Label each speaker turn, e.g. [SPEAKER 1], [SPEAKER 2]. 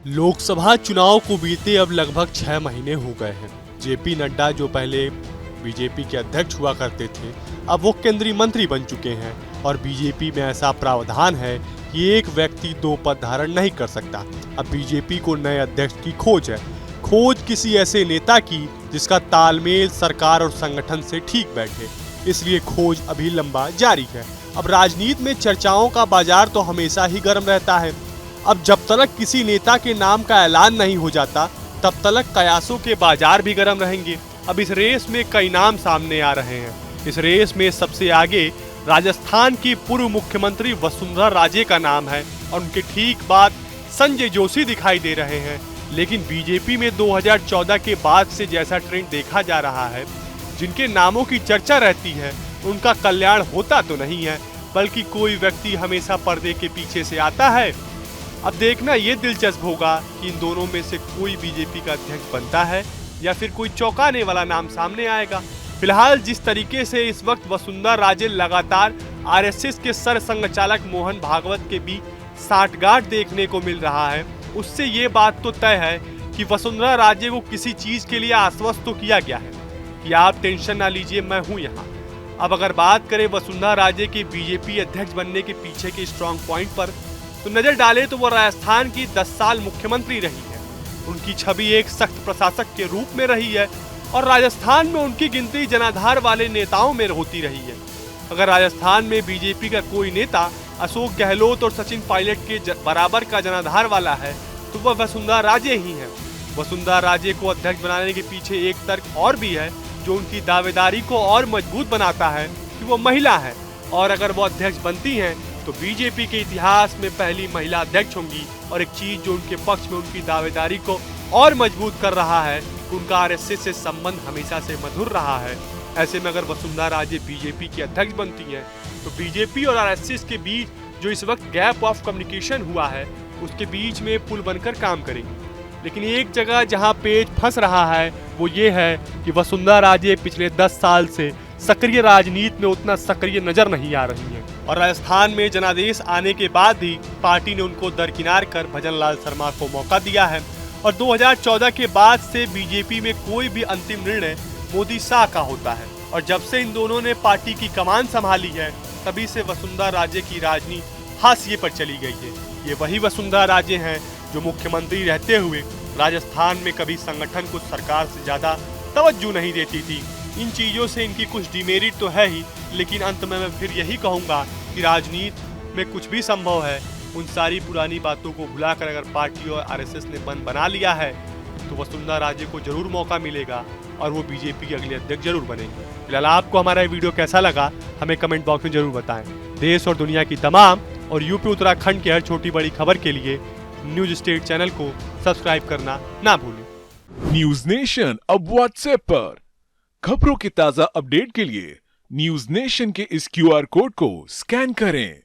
[SPEAKER 1] लोकसभा चुनाव को बीते अब लगभग 6 महीने हो गए हैं। जेपी नड्डा जो पहले बीजेपी के अध्यक्ष हुआ करते थे, अब वो केंद्रीय मंत्री बन चुके हैं और बीजेपी में ऐसा प्रावधान है कि एक व्यक्ति 2 पद धारण नहीं कर सकता। अब बीजेपी को नए अध्यक्ष की खोज है, खोज किसी ऐसे नेता की जिसका तालमेल सरकार और संगठन से ठीक बैठे, इसलिए खोज अभी लंबा जारी है। अब राजनीति में चर्चाओं का बाजार तो हमेशा ही गर्म रहता है। अब जब तक किसी नेता के नाम का ऐलान नहीं हो जाता, तब तक कयासों के बाजार भी गर्म रहेंगे। अब इस रेस में कई नाम सामने आ रहे हैं। इस रेस में सबसे आगे राजस्थान की पूर्व मुख्यमंत्री वसुंधरा राजे का नाम है और उनके ठीक बाद संजय जोशी दिखाई दे रहे हैं। लेकिन बीजेपी में 2014 के बाद से जैसा ट्रेंड देखा जा रहा है, जिनके नामों की चर्चा रहती है उनका कल्याण होता तो नहीं है, बल्कि कोई व्यक्ति हमेशा पर्दे के पीछे से आता है। अब देखना ये दिलचस्प होगा कि इन दोनों में से कोई बीजेपी का अध्यक्ष बनता है या फिर कोई चौंकाने वाला नाम सामने आएगा। फिलहाल जिस तरीके से इस वक्त वसुंधरा राजे लगातार आरएसएस के सर संघचालक मोहन भागवत के बीच साठगांठ देखने को मिल रहा है, उससे ये बात तो तय है कि वसुंधरा राजे को किसी चीज के लिए आश्वस्त तो किया गया है कि आप टेंशन ना लीजिए, मैं हूं यहाँ। अब अगर बात करें वसुंधरा राजे के बीजेपी अध्यक्ष बनने के पीछे के स्ट्रॉन्ग पॉइंट पर, तो नजर डाले तो वो राजस्थान की 10 साल मुख्यमंत्री रही है। उनकी छवि एक सख्त प्रशासक के रूप में रही है और राजस्थान में उनकी गिनती जनाधार वाले नेताओं में होती रही है। अगर राजस्थान में बीजेपी का कोई नेता अशोक गहलोत और सचिन पायलट के बराबर का जनाधार वाला है, तो वह वसुंधरा राजे ही है। वसुंधरा राजे को अध्यक्ष बनाने के पीछे एक तर्क और भी है जो उनकी दावेदारी को और मजबूत बनाता है कि वो महिला है, और अगर वो अध्यक्ष बनती हैं तो बीजेपी के इतिहास में पहली महिला अध्यक्ष होंगी। और एक चीज जो उनके पक्ष में उनकी दावेदारी को और मजबूत कर रहा है, उनका आरएसएस से संबंध हमेशा से मधुर रहा है। ऐसे में अगर वसुंधरा राजे बीजेपी की अध्यक्ष बनती हैं, तो बीजेपी और आरएसएस के बीच जो इस वक्त गैप ऑफ कम्युनिकेशन हुआ है, उसके बीच में पुल बनकर काम करेंगी। लेकिन एक जगह जहां पेच फंस रहा है वो ये है कि वसुंधरा राजे पिछले 10 साल से सक्रिय राजनीति में उतना सक्रिय नजर नहीं आ रही हैं और राजस्थान में जनादेश आने के बाद भी पार्टी ने उनको दरकिनार कर भजन लाल शर्मा को मौका दिया है। और 2014 के बाद से बीजेपी में कोई भी अंतिम निर्णय मोदी शाह का होता है, और जब से इन दोनों ने पार्टी की कमान संभाली है, तभी से वसुंधरा राजे की राजनीति हाशिए पर चली गई है। ये वही वसुंधरा राजे हैं जो मुख्यमंत्री रहते हुए राजस्थान में कभी संगठन को सरकार से ज्यादा तवज्जो नहीं देती थी। इन चीजों से इनकी कुछ डिमेरिट तो है ही, लेकिन अंत में मैं फिर यही कहूंगा कि राजनीति में कुछ भी संभव है। उन सारी पुरानी बातों को भुलाकर अगर पार्टी और आरएसएस ने मन बना लिया है, तो वसुंधरा राजे को जरूर मौका मिलेगा और वो बीजेपी के अगले अध्यक्ष जरूर बनेंगे। फिलहाल आपको हमारा वीडियो कैसा लगा हमें कमेंट बॉक्स में जरूर बताएं। देश और दुनिया की तमाम और यूपी उत्तराखंड की हर छोटी बड़ी खबर के लिए न्यूज स्टेट चैनल को सब्सक्राइब करना ना भूलें।
[SPEAKER 2] न्यूज नेशन अब व्हाट्सएप पर खबरों के ताजा अपडेट के लिए न्यूज नेशन के इस क्यूआर कोड को स्कैन करें।